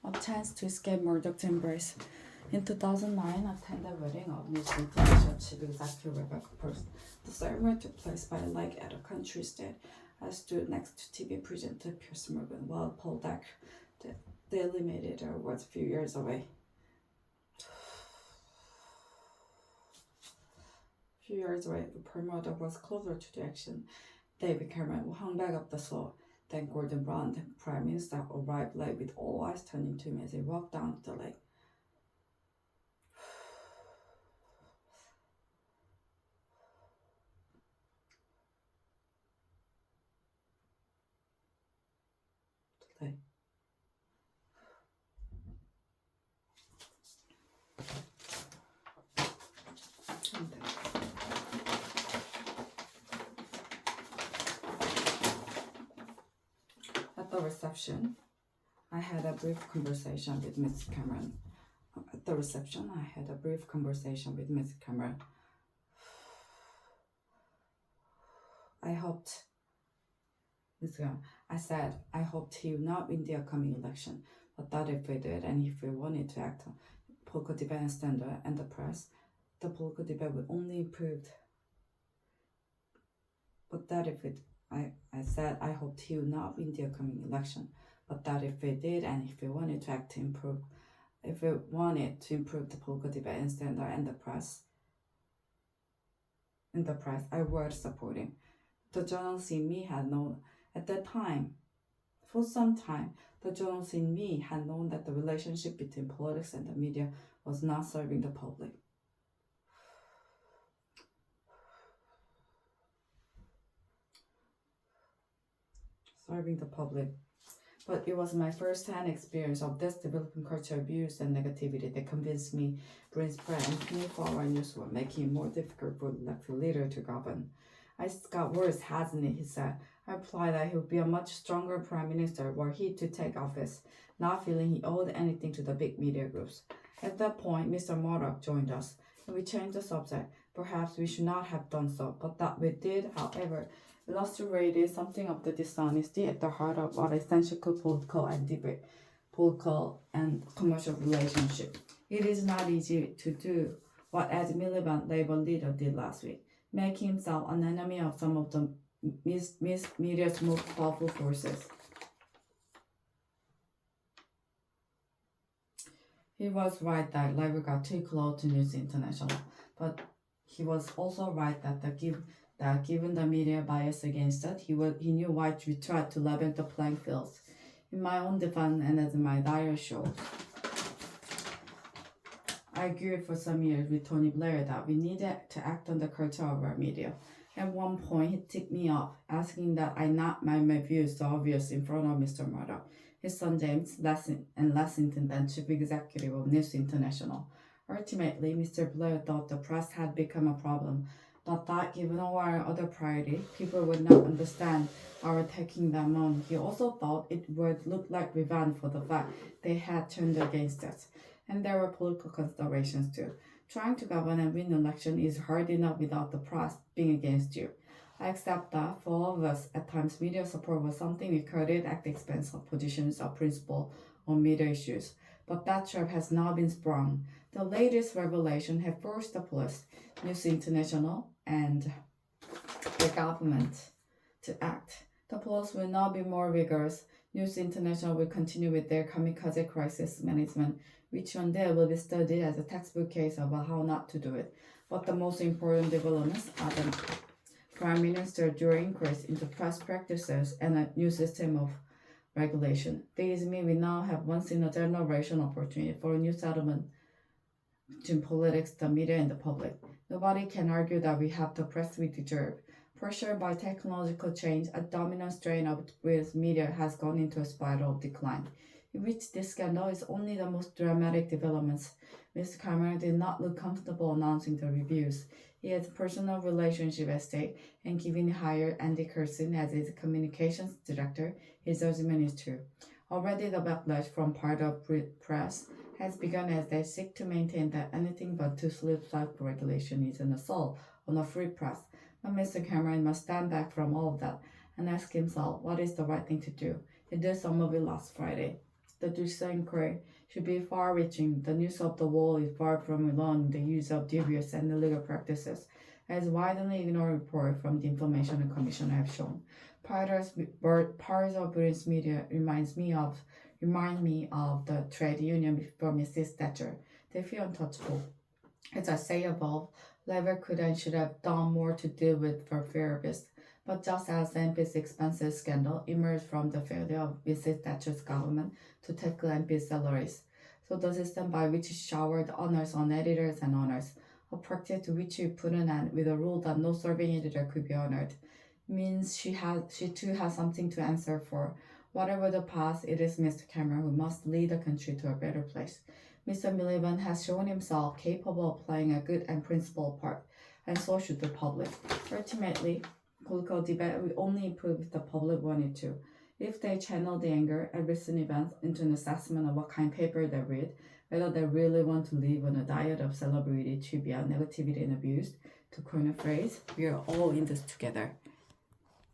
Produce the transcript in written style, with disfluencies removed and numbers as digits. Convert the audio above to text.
A chance to escape Murdoch's embrace. In 2009, I attended the wedding of Miss International Chief Executive Rebecca First. The ceremony took place by a lake at a country estate. I stood next to TV presenter Piers Morgan while Paul Deck, the Daily editor, was a few years away. Paul Murdoch was closer to the action. David Cameron hung back up the slope. Then Gordon Brown, the Prime Minister, arrived late with all eyes turning to me as he walked down the lake. At the reception, I had a brief conversation with Miss Cameron. I hoped he would not win the upcoming election, but that if he did, and if he wanted to act on political debate standard and the press, the political debate would only improve. I hoped he would not win the upcoming election, but that if he did, and if he wanted to improve the political debate and standard and the press, I would support him. The journalists in me had known at that time. For some time, the journalists in me had known that the relationship between politics and the media was not serving the public. But it was my first-hand experience of this developing culture abuse and negativity that convinced me brain spread and 24-hour news were making it more difficult for the elected leader to govern. It's got worse, hasn't it? He said. I replied that he would be a much stronger prime minister were he to take office, not feeling he owed anything to the big media groups. At that point, Mr. Murdoch joined us, and we changed the subject. Perhaps we should not have done so, but that we did, however, illustrated something of the dishonesty at the heart of our essential political and commercial relationship. It is not easy to do what Ed Miliband, Labour leader, did last week, make himself an enemy of some of the media's most powerful forces. He was right that Labour got too close to News International, but he was also right that given the media bias against it, he knew why we tried to level the playing fields. In my own defense and as my diary shows, I argued for some years with Tony Blair that we needed to act on the culture of our media. At one point, he tipped me off, asking that I not make my views so obvious in front of Mr. Murdoch, his son James, Lessington, then chief executive of News International. Ultimately, Mr. Blair thought the press had become a problem, but that given our other priority, people would not understand our taking them on. He also thought it would look like revenge for the fact they had turned against us. And there were political considerations too. Trying to govern and win an election is hard enough without the press being against you. I accept that for all of us, at times media support was something we courted at the expense of positions of principle on media issues. But that trap has now been sprung. The latest revelation have forced the police, News International, and the government to act. The police will now be more rigorous. News International will continue with their kamikaze crisis management, which one day will be studied as a textbook case about how not to do it. But the most important developments are the Prime Minister during inquiries into press practices and a new system of regulation. These mean we now have once-in-a-generation opportunity for a new settlement between politics, the media, and the public. Nobody can argue that we have the press we deserve. Pressured by technological change, a dominant strain of with media has gone into a spiral of decline, in which this scandal is only the most dramatic developments. Mr. Cameron did not look comfortable announcing the reviews. He has a personal relationship at stake, and given he hired Andy Coulson as his communications director, his judgment is true. Already the backlash from part of press has begun as they seek to maintain that anything but too sleep self-regulation is an assault on a free press. But Mr. Cameron must stand back from all of that and ask himself what is the right thing to do. He did some of it last Friday. The judicial inquiry should be far-reaching. The news of the wall is far from alone the use of dubious and illegal practices, as widely ignored reports from the Information Commission have shown. Parts of British media remind me of the trade union before Mrs. Thatcher. They feel untouchable. As I say above, Labour could and should have done more to deal with for therapists. But just as the MP's expenses scandal emerged from the failure of Mrs. Thatcher's government to tackle MP's salaries, so the system by which she showered honours on editors and owners, a practice to which she put an end with a rule that no serving editor could be honoured, means she too has something to answer for. Whatever the past, it is Mr. Cameron who must lead the country to a better place. Mr. Miliband has shown himself capable of playing a good and principled part, and so should the public. Ultimately, political debate will only improve if the public wanted to. If they channel the anger at recent events into an assessment of what kind of paper they read, whether they really want to live on a diet of celebrity, trivia, negativity, and abuse, to coin a phrase, we are all in this together.